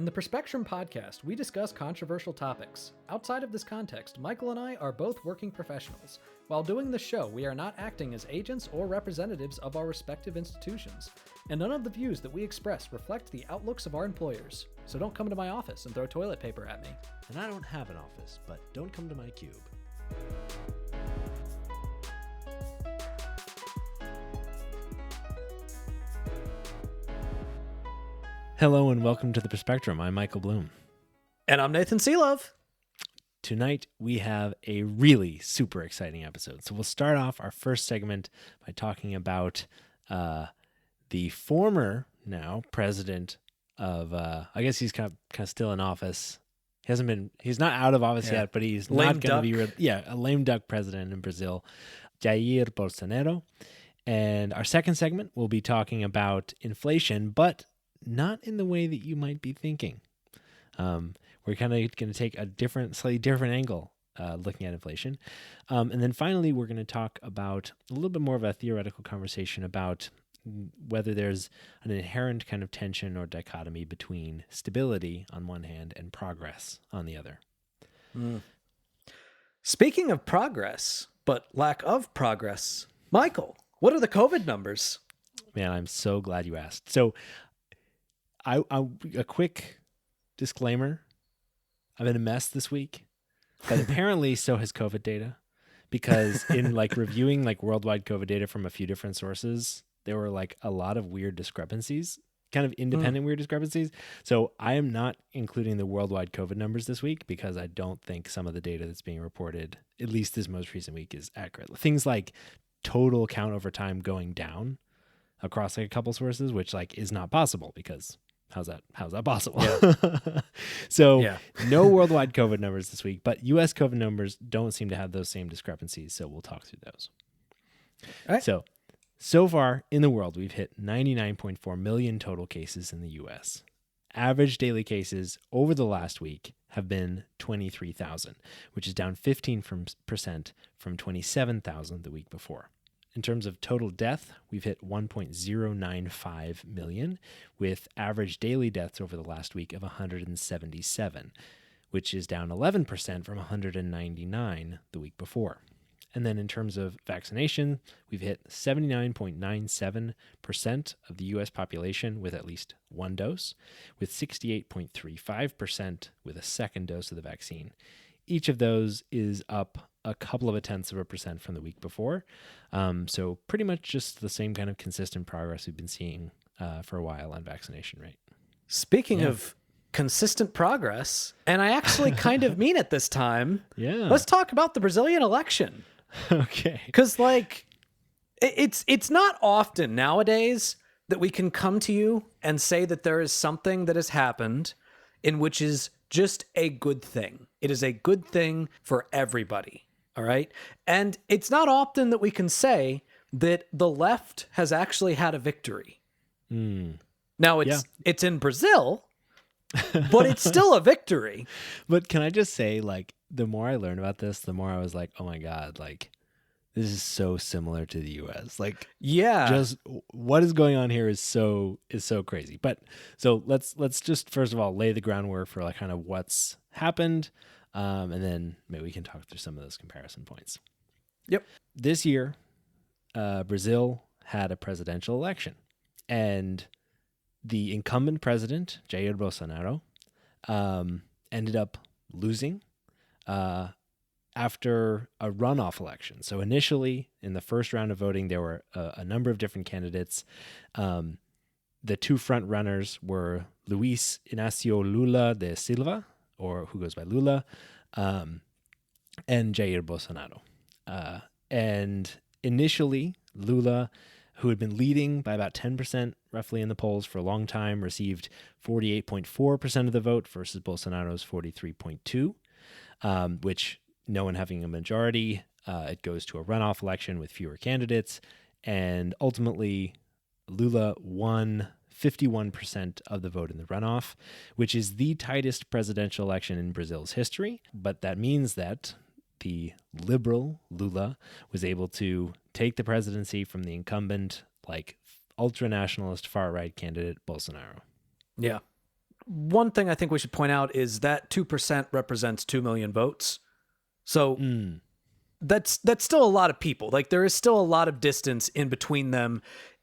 In the Perspectrum podcast, we discuss controversial topics. Outside of this context, Michael and I are both working professionals. While doing the show, we are not acting as agents or representatives of our respective institutions, and none of the views that we express reflect the outlooks of our employers. So don't come to my office and throw toilet paper at me. And I don't have an office, but don't come to my cube. Hello and welcome to the Perspectrum. I'm Michael Bloom. And I'm Nathan Seelove. Tonight we have a really super exciting episode. So we'll start off our first segment by talking about the former now president of, I guess he's kind of still in office. He's not out of office yet, but he's not going to be, a lame duck president in Brazil, Jair Bolsonaro. And our second segment, we'll be talking about inflation, but not in the way that you might be thinking. We're kind of going to take a slightly different angle looking at inflation. And then finally, we're going to talk about a little bit more of a theoretical conversation about whether there's an inherent kind of tension or dichotomy between stability on one hand and progress on the other. Speaking of progress, but lack of progress, Michael, what are the COVID numbers? Man, I'm so glad you asked. So a quick disclaimer. I've been a mess this week, but apparently so has COVID data, because in reviewing worldwide COVID data from a few different sources, there were a lot of weird discrepancies, kind of independent weird discrepancies. So I am not including the worldwide COVID numbers this week because I don't think some of the data that's being reported, at least this most recent week, is accurate. Things like total count over time going down across a couple sources, which is not possible because how's that possible? Yeah. So no worldwide COVID numbers this week, but U.S. COVID numbers don't seem to have those same discrepancies. So we'll talk through those. All right. So far in the world, we've hit 99.4 million total cases in the U.S. Average daily cases over the last week have been 23,000, which is down 15% from 27,000 the week before. In terms of total death, we've hit 1.095 million, with average daily deaths over the last week of 177, which is down 11% from 199 the week before. And then in terms of vaccination, we've hit 79.97% of the U.S. population with at least one dose, with 68.35% with a second dose of the vaccine. Each of those is up a couple of 0.1% from the week before. So pretty much just the same kind of consistent progress we've been seeing for a while on vaccination rate. Speaking of consistent progress, and I actually kind of mean it this time, let's talk about the Brazilian election. Okay. Because it's not often nowadays that we can come to you and say that there is something that has happened in which is just a good thing. It is a good thing for everybody. All right. And it's not often that we can say that the left has actually had a victory. Now it's in Brazil, but it's still a victory. But can I just say, the more I learned about this, the more I was like, oh my God, this is so similar to the US. Just what is going on here is so crazy. But so let's just first of all lay the groundwork for kind of what's happened. And then maybe we can talk through some of those comparison points. Yep. This year, Brazil had a presidential election, and the incumbent president, Jair Bolsonaro, ended up losing after a runoff election. So initially, in the first round of voting, there were a number of different candidates. The two front runners were Luiz Inácio Lula de Silva, or who goes by Lula, and Jair Bolsonaro. And initially, Lula, who had been leading by about 10% roughly in the polls for a long time, received 48.4% of the vote versus Bolsonaro's 43.2%, which no one having a majority, it goes to a runoff election with fewer candidates. And ultimately, Lula won 51% of the vote in the runoff, which is the tightest presidential election in Brazil's history. But that means that the liberal Lula was able to take the presidency from the incumbent, ultra-nationalist far-right candidate Bolsonaro. Yeah. one thing I think we should point out is that 2% represents 2 million votes. So that's still a lot of people. Like, there is still a lot of distance in between them.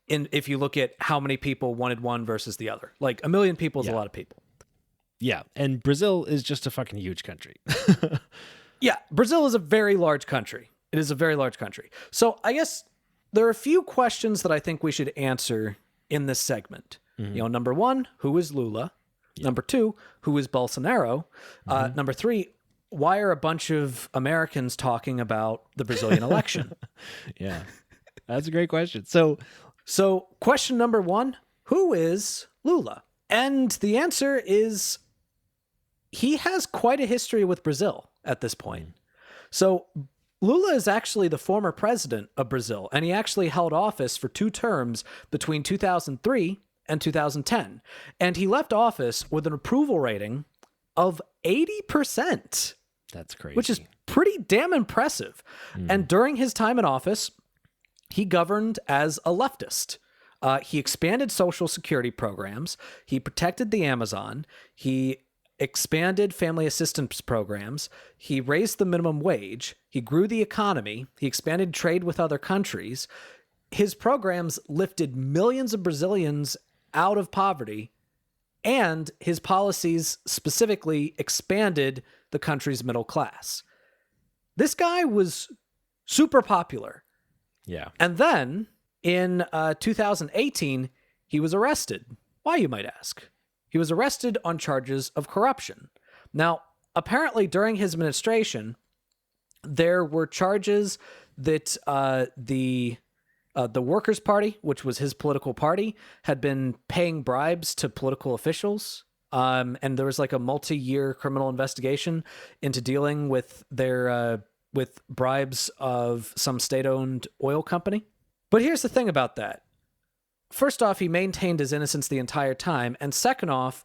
If you look at how many people wanted one versus the other, like 1 million people is a lot of people. Yeah. And Brazil is just a fucking huge country. Yeah. Brazil is a very large country. It is a very large country. So I guess there are a few questions that I think we should answer in this segment. Number one, who is Lula? Number two, who is Bolsonaro? Number three, why are a bunch of Americans talking about the Brazilian election? Yeah, that's a great question. So question number one, who is Lula? And the answer is he has quite a history with Brazil at this point. So Lula is actually the former president of Brazil, and he actually held office for 2 terms between 2003 and 2010. And he left office with an approval rating of 80%. That's crazy. Which is pretty damn impressive. And during his time in office, he governed as a leftist. He expanded social security programs. He protected the Amazon. He expanded family assistance programs. He raised the minimum wage. He grew the economy. He expanded trade with other countries. His programs lifted millions of Brazilians out of poverty, and his policies specifically expanded the country's middle class. This guy was super popular. Yeah. And then in 2018, he was arrested. Why, you might ask? He was arrested on charges of corruption. Now, apparently during his administration, there were charges that the Workers' Party, which was his political party, had been paying bribes to political officials. And there was like a multi-year criminal investigation into dealing with their with bribes of some state-owned oil company. But here's the thing about that. First off, he maintained his innocence the entire time. And second off,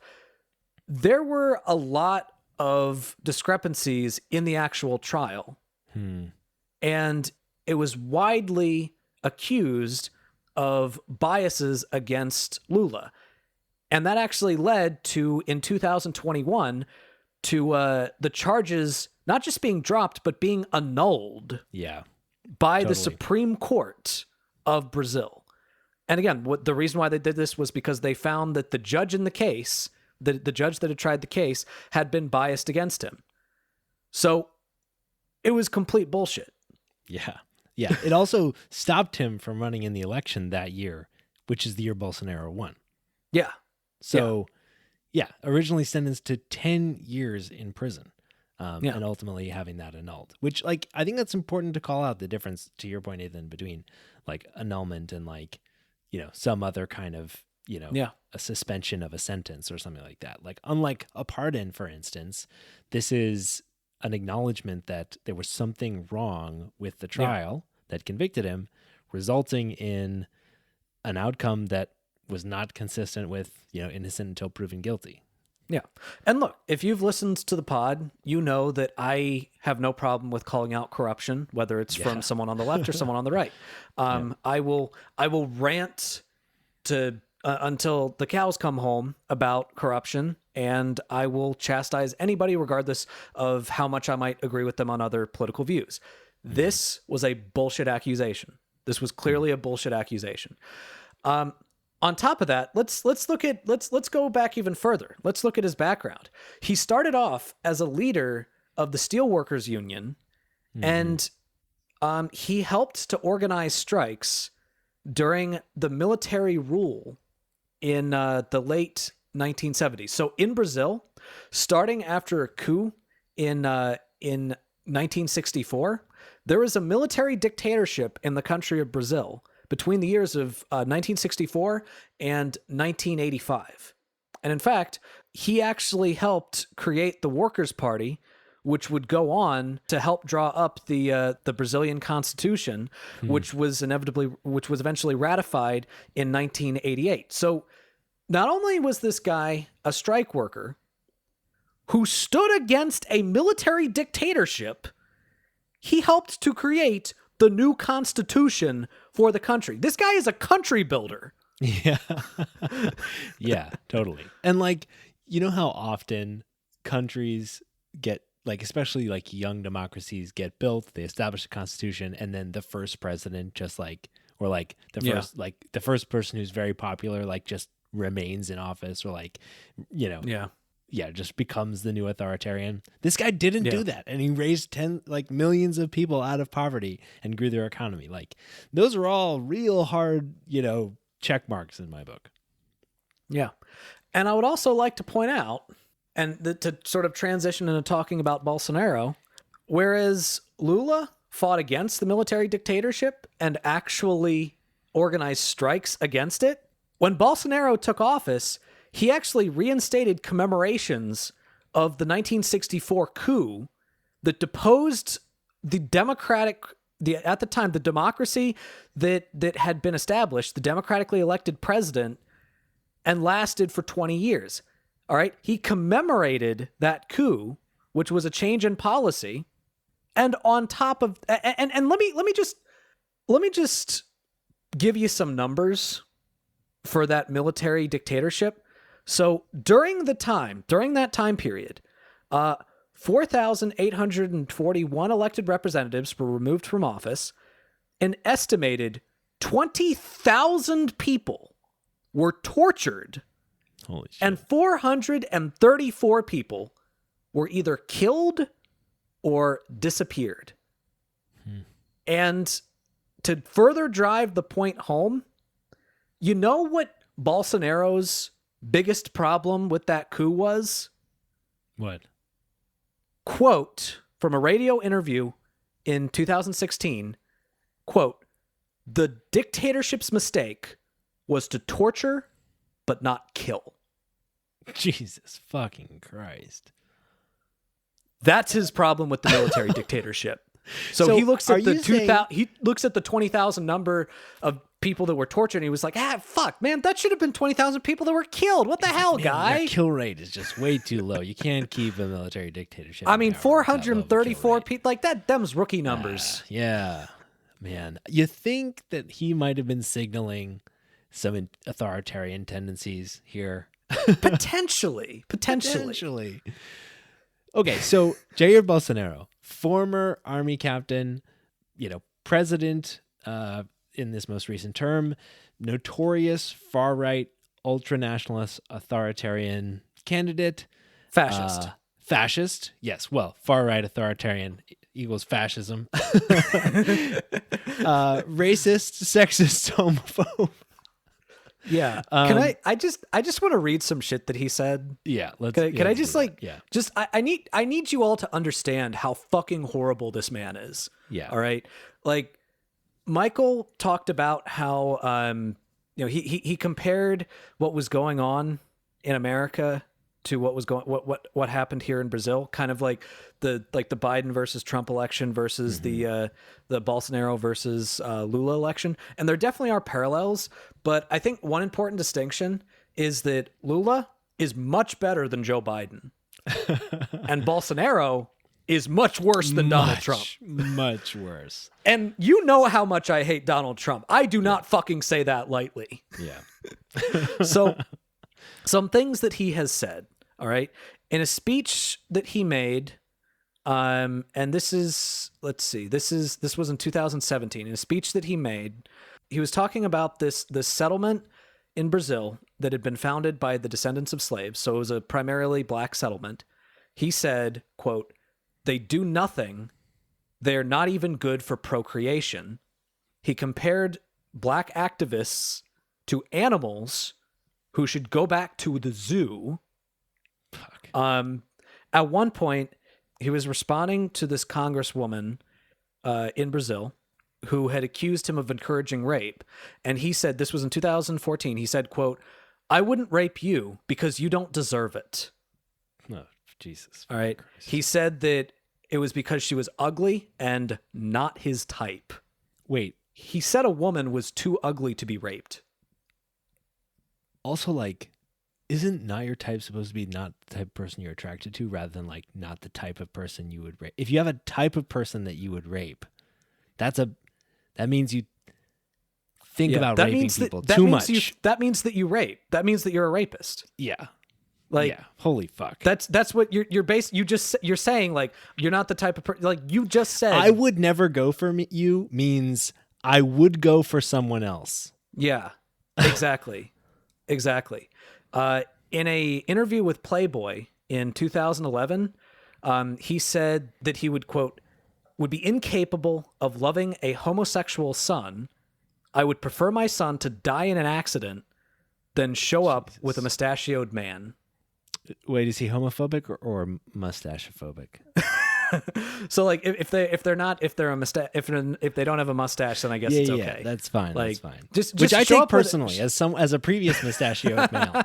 there were a lot of discrepancies in the actual trial. And it was widely accused of biases against Lula. And that actually led to, in 2021, to the charges not just being dropped, but being annulled by the Supreme Court of Brazil. And again, the reason why they did this was because they found that the judge in the case, the judge that had tried the case, had been biased against him. So it was complete bullshit. Yeah. Yeah. It also stopped him from running in the election that year, which is the year Bolsonaro won. Yeah. So, originally sentenced to 10 years in prison, and ultimately having that annulled, which, like, I think that's important to call out the difference, to your point, Nathan, between like annulment and like, some other kind of, a suspension of a sentence or something like that. Like, unlike a pardon, for instance, this is an acknowledgement that there was something wrong with the trial that convicted him, resulting in an outcome that was not consistent with, innocent until proven guilty. Yeah. And look, if you've listened to the pod, you know that I have no problem with calling out corruption, whether it's from someone on the left or someone on the right. I will rant to until the cows come home about corruption, and I will chastise anybody regardless of how much I might agree with them on other political views. This was a bullshit accusation. This was clearly a bullshit accusation. On top of that, let's go back even further. Let's look at his background. He started off as a leader of the Steelworkers Union, and he helped to organize strikes during the military rule in the late 1970s. So in Brazil, starting after a coup in 1964, there was a military dictatorship in the country of Brazil between the years of 1964 and 1985. And in fact, he actually helped create the Workers' Party, which would go on to help draw up the Brazilian Constitution, which was eventually ratified in 1988. So not only was this guy a strike worker who stood against a military dictatorship, he helped to create the new constitution for the country. This guy is a country builder. Yeah. Yeah, totally. And like, You know how often countries get, like, especially like young democracies get built, they establish a constitution, and then the first president just like, or like the first person who's very popular, like just remains in office, or like, just becomes the new authoritarian. This guy didn't do that, and he raised millions of people out of poverty and grew their economy. Like, those are all real hard, check marks in my book. Yeah. And I would also like to point out, and to sort of transition into talking about Bolsonaro, whereas Lula fought against the military dictatorship and actually organized strikes against it, when Bolsonaro took office, he actually reinstated commemorations of the 1964 coup that deposed the at the time, the democracy that had been established, the democratically elected president, and lasted for 20 years. All right. He commemorated that coup, which was a change in policy. And on top of, and let me just give you some numbers for that military dictatorship. So during that time period, 4,841 elected representatives were removed from office. An estimated 20,000 people were tortured. Holy shit. And 434 people were either killed or disappeared. And to further drive the point home, you know what Bolsonaro's biggest problem with that coup was? What? Quote from a radio interview in 2016, quote, "The dictatorship's mistake was to torture but not kill." Jesus fucking Christ. That's his problem with the military dictatorship. So he looks at the 20,000 number of people that were tortured, and he was like, fuck, man, that should have been 20,000 people that were killed. What the hell, guy? That kill rate is just way too low. You can't keep a military dictatorship. I mean, 434 people, like that, them's rookie numbers. Yeah, man. You think that he might have been signaling some authoritarian tendencies here? Potentially. Okay, so Jair Bolsonaro, former army captain, president in this most recent term, notorious far-right, ultra-nationalist, authoritarian candidate. Fascist, yes. Well, far-right authoritarian equals fascism. Racist, sexist, homophobe. Yeah. I just want to read some shit that he said. Yeah. I need you all to understand how fucking horrible this man is. Yeah. All right. Like, Michael talked about how, he compared what was going on in America to what happened here in Brazil, kind of like the Biden versus Trump election versus the Bolsonaro versus Lula election. And there definitely are parallels, but I think one important distinction is that Lula is much better than Joe Biden. And Bolsonaro is much worse than Donald Trump. Much worse. And you know how much I hate Donald Trump. I do not fucking say that lightly. Yeah. So some things that he has said, all right, in a speech that he made, and this was in 2017. In a speech that he made, he was talking about this settlement in Brazil that had been founded by the descendants of slaves. So it was a primarily black settlement. He said, quote, "They do nothing. They're not even good for procreation." He compared black activists to animals who should go back to the zoo. Fuck. At one point, he was responding to this congresswoman in Brazil who had accused him of encouraging rape. And he said, this was in 2014, he said, quote, "I wouldn't rape you because you don't deserve it." Oh, Jesus. All right. Christ. He said that it was because she was ugly and not his type. Wait. He said a woman was too ugly to be raped. Also, like, isn't not your type supposed to be not the type of person you're attracted to, rather than like not the type of person you would rape? If you have a type of person that you would rape, that means you think about raping people too much. That means that you rape. That means that you're a rapist. Yeah. Like, yeah, holy fuck. that's what you're saying, like, you're not the type of person, like, you just said. I would never go for you means I would go for someone else. Yeah, exactly. Exactly. In a interview with Playboy in 2011, he said that he would, quote, would be incapable of loving a homosexual son. I would prefer my son to die in an accident than show up with a mustachioed man. Wait, is he homophobic or mustachophobic? So, like, if they don't have a mustache, then I guess it's okay. Yeah, that's fine. Like, that's fine. Just Which I show take up with- personally as a previous mustachioed male.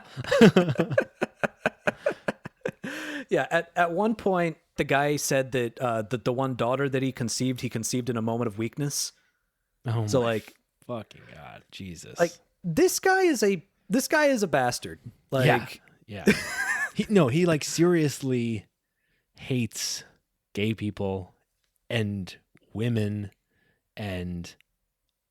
Yeah, at one point, the guy said that the one daughter that he conceived in a moment of weakness. Oh, So, my like, fucking God, Jesus! like this guy is a bastard. Like, yeah. He like seriously hates gay people and women and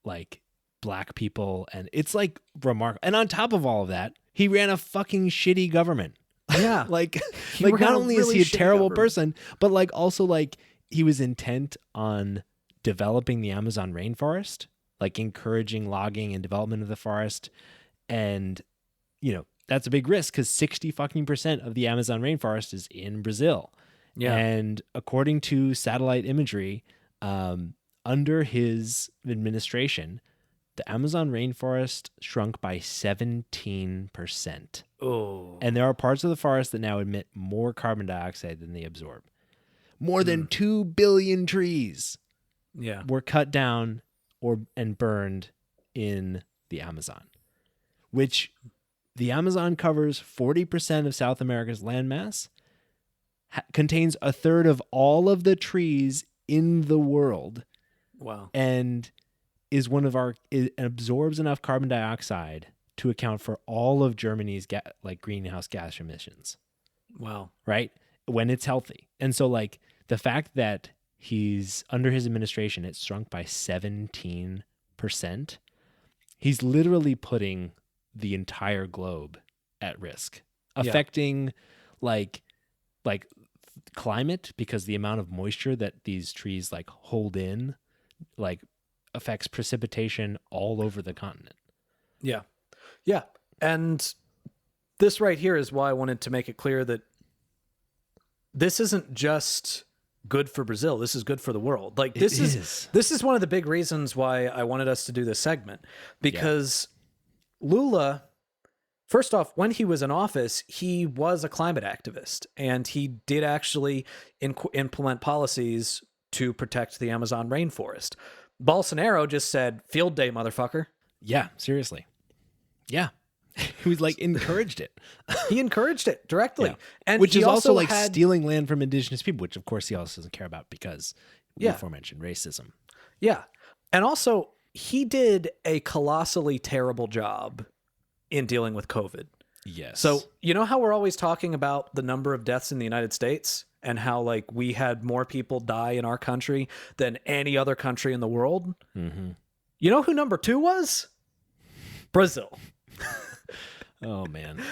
like black people, and it's like remarkable. And on top of all of that, he ran a fucking shitty government. yeah, Like ran not a only really is he a shitty terrible government. person, but like also like he was intent on developing the Amazon rainforest, like encouraging logging and development of the forest. And, that's a big risk because 60% of the Amazon rainforest is in Brazil. yeah, And according to satellite imagery, under his administration, the Amazon rainforest shrunk by 17%. oh, And there are parts of the forest that now emit more carbon dioxide than they absorb. More than 2 billion trees yeah, were cut down and burned in the Amazon, which the Amazon covers 40% of South America's landmass, contains a third of all of the trees in the world, wow, and is it absorbs enough carbon dioxide to account for all of Germany's greenhouse gas emissions, wow, right? When it's healthy. And so like the fact that he's under his administration, it's shrunk by 17%. He's literally putting the entire globe at risk, affecting like climate, because the amount of moisture that these trees like hold in like affects precipitation all over the continent. yeah, yeah. And this right here is why I wanted to make it clear that this isn't just good for Brazil. This is good for the world. Like, this is one of the big reasons why I wanted us to do this segment, because Lula, first off, when he was in office, he was a climate activist, and he did actually implement policies to protect the Amazon rainforest. Bolsonaro just said, "Field day, motherfucker." Yeah, seriously. Yeah. He was like encouraged it. He encouraged it directly. Yeah. And Which he is also like had, stealing land from indigenous people, which of course he also doesn't care about because Yeah. aforementioned racism. yeah. And also, he did a colossally terrible job in dealing with COVID. Yes. So, you know how we're always talking about the number of deaths in the United States and how like we had more people die in our country than any other country in the world? Mm-hmm. You know who number 2 was? Brazil. Oh man.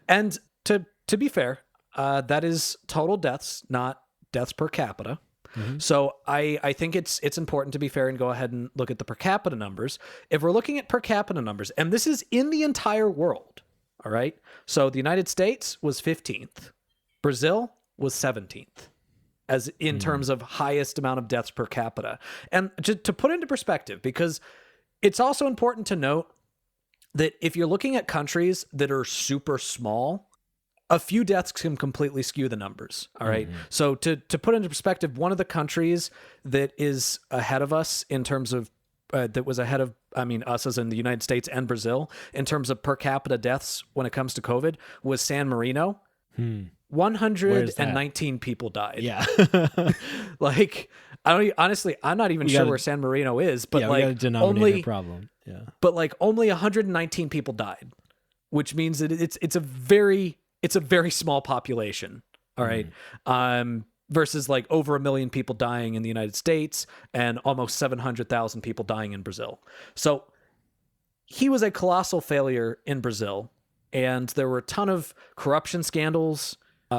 And to be fair, that is total deaths, not deaths per capita. Mm-hmm. So I think it's important to be fair and go ahead and look at the per capita numbers. If we're looking at per capita numbers, and this is in the entire world, all right? So the United States was 15th. Brazil was 17th as in terms of highest amount of deaths per capita. And to put into perspective, because it's also important to note that if you're looking at countries that are super small, a few deaths can completely skew the numbers. All right. Mm-hmm. So to put into perspective, one of the countries that is ahead of us in terms of that was ahead of, us as in the United States and Brazil in terms of per capita deaths when it comes to COVID was San Marino. 119 people died. Yeah. Like, I'm not even sure where San Marino is, but we like got a denominator problem. Yeah. but like only 119 people died, which means that it's a very small population. All right. Versus like over 1 million people dying in the United States and almost 700,000 people dying in Brazil. So he was a colossal failure in Brazil and there were a ton of corruption scandals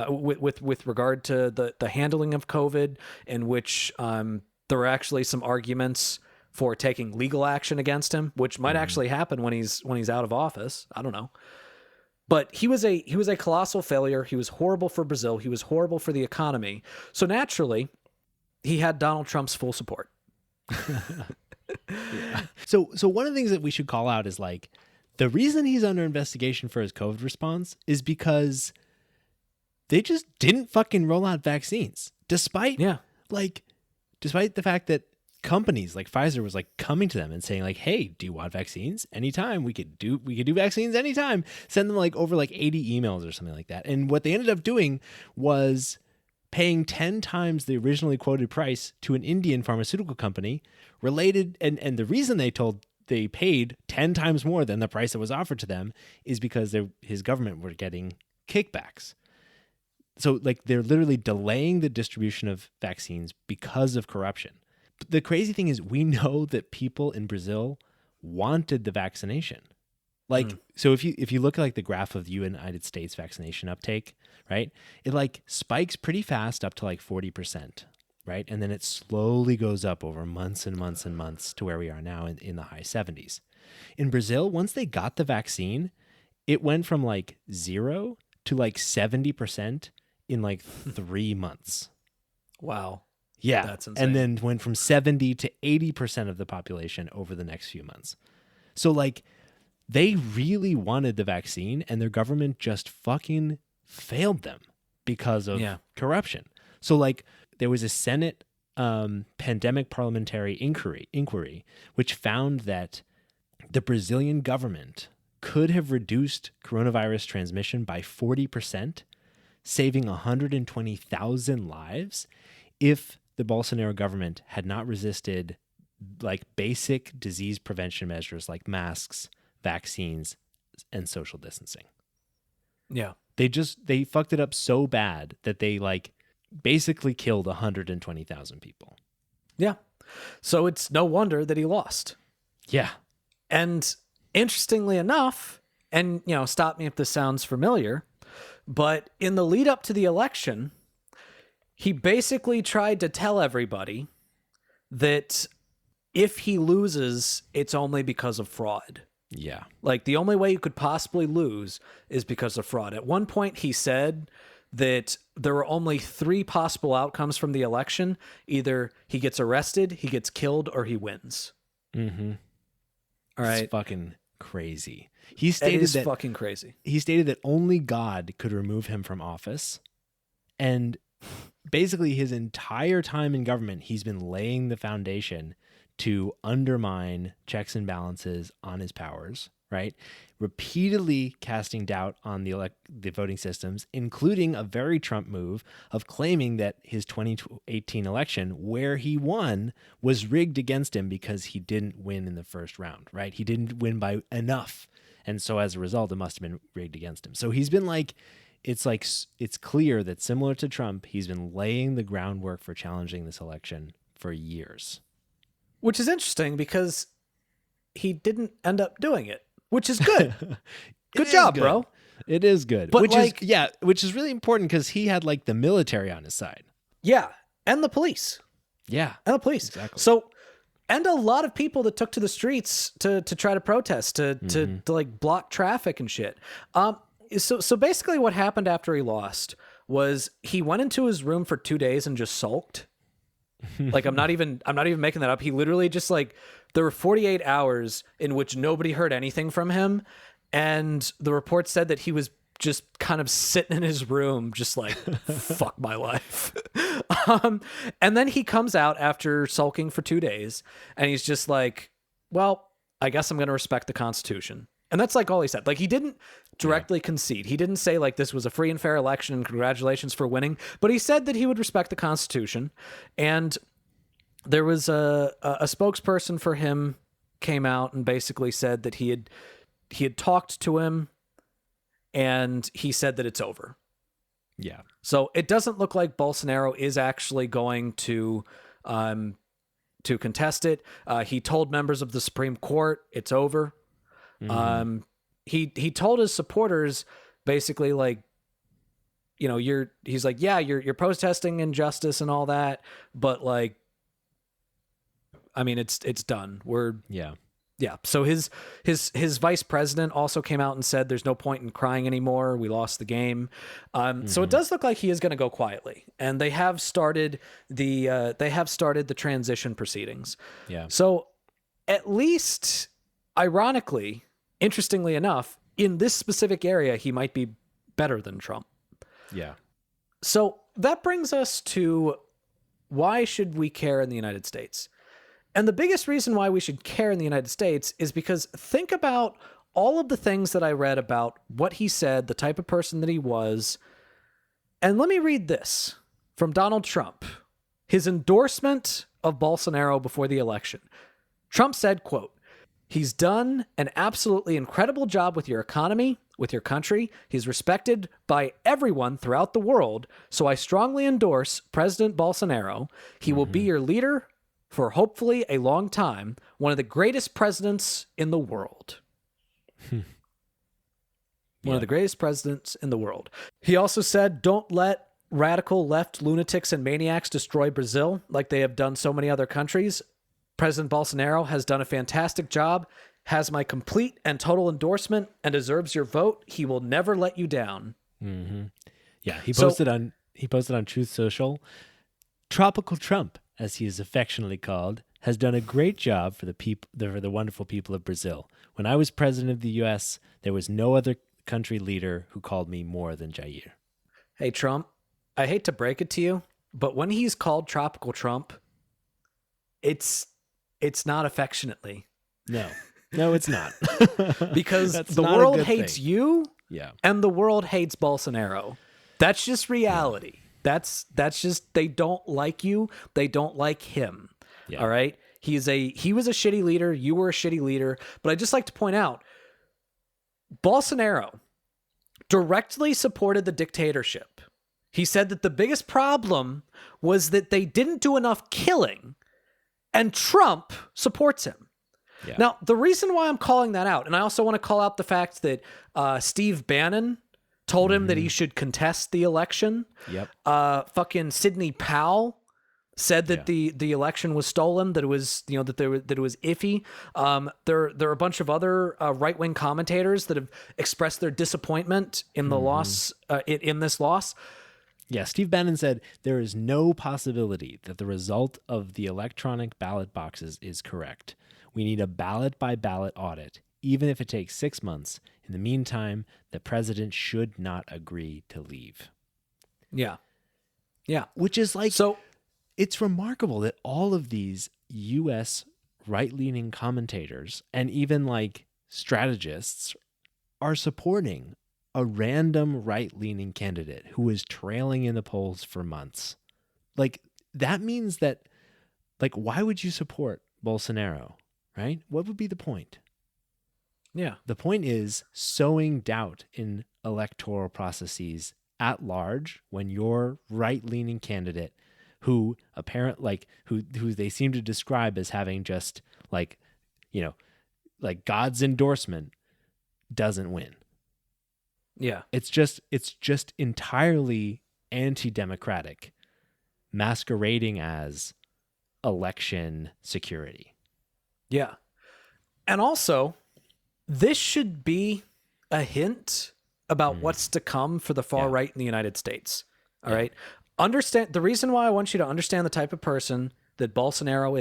with regard to the handling of COVID, in which there were actually some arguments for taking legal action against him, which might actually happen when he's out of office. I don't know. But he was a colossal failure. He was horrible for Brazil. He was horrible for the economy. So naturally, he had Donald Trump's full support. Yeah. So one of the things that we should call out is like the reason he's under investigation for his COVID response is because they just didn't fucking roll out vaccines, despite the fact that companies like Pfizer was like coming to them and saying like, "Hey, do you want vaccines? Anytime. We could do vaccines anytime." Send them like over like 80 emails or something like that. And what they ended up doing was paying 10 times the originally quoted price to an Indian pharmaceutical company related. And the reason they paid 10 times more than the price that was offered to them is because his government were getting kickbacks. So like they're literally delaying the distribution of vaccines because of corruption. But the crazy thing is we know that people in Brazil wanted the vaccination. Like, so if you look at like the graph of the United States vaccination uptake, right, it like spikes pretty fast up to like 40%, right? And then it slowly goes up over months and months and months to where we are now in the high 70s. In Brazil, once they got the vaccine, it went from like 0 to like 70% in like 3 months. Wow. Yeah. That's insane. And then went from 70 to 80% of the population over the next few months. So like they really wanted the vaccine and their government just fucking failed them because of corruption. So like there was a Senate pandemic parliamentary inquiry which found that the Brazilian government could have reduced coronavirus transmission by 40%, saving 120,000 lives if the Bolsonaro government had not resisted like basic disease prevention measures like masks, vaccines, and social distancing. Yeah. They fucked it up so bad that they like basically killed 120,000 people. Yeah. So it's no wonder that he lost. Yeah. And interestingly enough, and stop me if this sounds familiar, but in the lead up to the election, he basically tried to tell everybody that if he loses, it's only because of fraud. Yeah. Like the only way you could possibly lose is because of fraud. At one point, he said that there were only 3 possible outcomes from the election. Either he gets arrested, he gets killed, or he wins. Mm-hmm. All right. It's fucking crazy. He stated that fucking crazy. He stated that only God could remove him from office. And basically his entire time in government, he's been laying the foundation to undermine checks and balances on his powers, right? Repeatedly casting doubt on the voting systems, including a very Trump move of claiming that his 2018 election, where he won, was rigged against him because he didn't win in the first round, right? He didn't win by enough. And so as a result, it must have been rigged against him. So he's been like, it's clear that similar to Trump, he's been laying the groundwork for challenging this election for years. Which is interesting because he didn't end up doing it, which is good. Good job, bro. It is good. But which is really important because he had like the military on his side. Yeah. And the police. Yeah. And the police. Exactly. So, and a lot of people that took to the streets to try to protest, to like block traffic and shit. So basically what happened after he lost was he went into his room for 2 days and just sulked. Like I'm not even making that up. He literally just like, there were 48 hours in which nobody heard anything from him. And the report said that he was just kind of sitting in his room, just like, fuck my life. And then he comes out after sulking for 2 days and he's just like, well, I guess I'm going to respect the Constitution. And that's like all he said. Like he didn't directly concede. He didn't say like this was a free and fair election and congratulations for winning, but he said that he would respect the Constitution. And there was a spokesperson for him came out and basically said that he had talked to him and he said that it's over. Yeah. So it doesn't look like Bolsonaro is actually going to contest it. He told members of the Supreme Court it's over. Mm-hmm. he told his supporters basically like, you know, he's like, yeah, you're protesting injustice and all that, but like, I mean, it's done. Yeah. So his vice president also came out and said there's no point in crying anymore. We lost the game. So it does look like he is going to go quietly, and they have started the transition proceedings. Yeah. So at least, ironically, interestingly enough, in this specific area, he might be better than Trump. Yeah. So that brings us to why should we care in the United States? And the biggest reason why we should care in the United States is because think about all of the things that I read about what he said, the type of person that he was. And let me read this from Donald Trump, his endorsement of Bolsonaro before the election. Trump said, quote, "He's done an absolutely incredible job with your economy, with your country. He's respected by everyone throughout the world. So I strongly endorse President Bolsonaro. He will be your leader for hopefully a long time, one of the greatest presidents in the world." One of the greatest presidents in the world. He also said, "Don't let radical left lunatics and maniacs destroy Brazil like they have done so many other countries. President Bolsonaro has done a fantastic job, has my complete and total endorsement, and deserves your vote. He will never let you down." Yeah, he posted on Truth Social, "Tropical Trump, as he is affectionately called, has done a great job for the wonderful people of Brazil. When I was president of the U.S., there was no other country leader who called me more than Jair." Hey, Trump, I hate to break it to you, but when he's called Tropical Trump, it's not affectionately. No, it's not. Because That's the not a world good hates thing. you, Yeah. and the world hates Bolsonaro. That's just reality. Yeah. That's just, they don't like you. They don't like him. Yeah. All right. He was a shitty leader. You were a shitty leader. But I'd just like to point out, Bolsonaro directly supported the dictatorship. He said that the biggest problem was that they didn't do enough killing, and Trump supports him. Yeah. Now, the reason why I'm calling that out, and I also want to call out the fact that Steve Bannon told him that he should contest the election. Yep. Fucking Sidney Powell said that the election was stolen, that it was, you know, that it was iffy. There are a bunch of other right-wing commentators that have expressed their disappointment in the loss, in this loss. Yeah, Steve Bannon said there is no possibility that the result of the electronic ballot boxes is correct. We need a ballot-by-ballot audit, even if it takes 6 months. In the meantime, the president should not agree to leave. Yeah. Which is like, so it's remarkable that all of these U.S. right-leaning commentators and even like strategists are supporting a random right-leaning candidate who is trailing in the polls for months. Like, that means that, like, why would you support Bolsonaro, right? What would be the point? Yeah. The point is sowing doubt in electoral processes at large when your right-leaning candidate who who they seem to describe as having just like, you know, like God's endorsement doesn't win. Yeah. It's just entirely anti-democratic, masquerading as election security. Yeah. And also, this should be a hint about what's to come for the far right in the United States. All right. Understand the reason why I want you to understand the type of person that Bolsonaro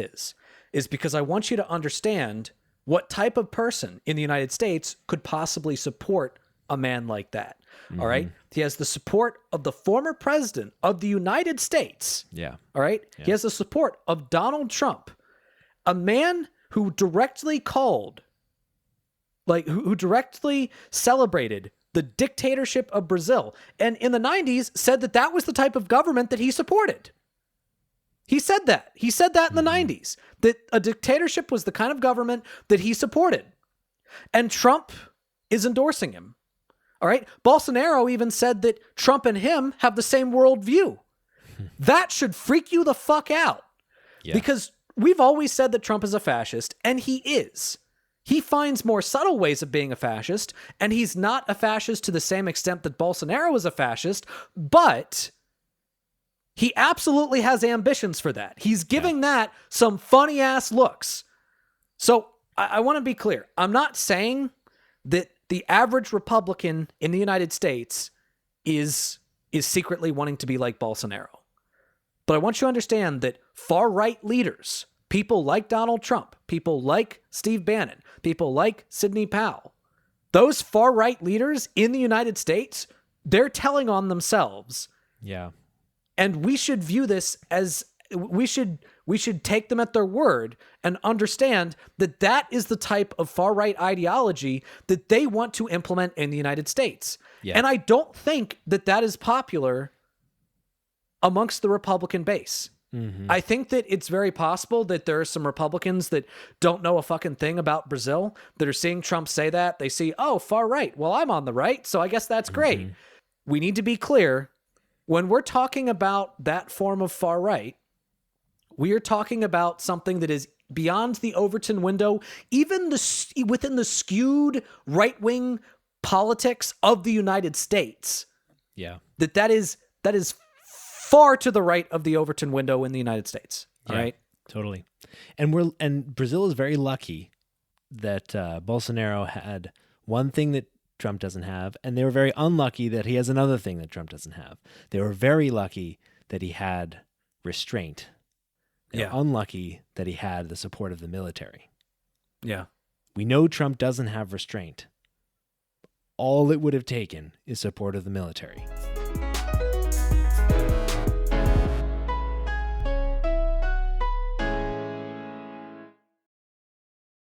is because I want you to understand what type of person in the United States could possibly support a man like that. All right. He has the support of the former president of the United States. Yeah. All right. Yeah. He has the support of Donald Trump, a man who directly called, like, who directly celebrated the dictatorship of Brazil. And in the 90s said that that was the type of government that he supported. He said that. He said that in the 90s, that a dictatorship was the kind of government that he supported. And Trump is endorsing him. All right. Bolsonaro even said that Trump and him have the same worldview. That should freak you the fuck out. Yeah. Because we've always said that Trump is a fascist, and he is. He finds more subtle ways of being a fascist, and he's not a fascist to the same extent that Bolsonaro is a fascist, but he absolutely has ambitions for that. He's giving that some funny-ass looks. So I want to be clear. I'm not saying that the average Republican in the United States is secretly wanting to be like Bolsonaro. But I want you to understand that far-right leaders, people like Donald Trump, people like Steve Bannon, people like Sidney Powell, those far-right leaders in the United States, they're telling on themselves. Yeah. And we should view this as, we should take them at their word and understand that that is the type of far-right ideology that they want to implement in the United States. Yeah. And I don't think that that is popular amongst the Republican base. Mm-hmm. I think that it's very possible that there are some Republicans that don't know a fucking thing about Brazil that are seeing Trump say that. They see, oh, far right. Well, I'm on the right, so I guess that's great. Mm-hmm. We need to be clear. When we're talking about that form of far right, we are talking about something that is beyond the Overton window, even within the skewed right-wing politics of the United States. Yeah. That is far to the right of the Overton window in the United States. All right. Totally. And Brazil is very lucky that Bolsonaro had one thing that Trump doesn't have, and they were very unlucky that he has another thing that Trump doesn't have. They were very lucky that he had restraint. They were unlucky that he had the support of the military. Yeah. We know Trump doesn't have restraint. All it would have taken is support of the military.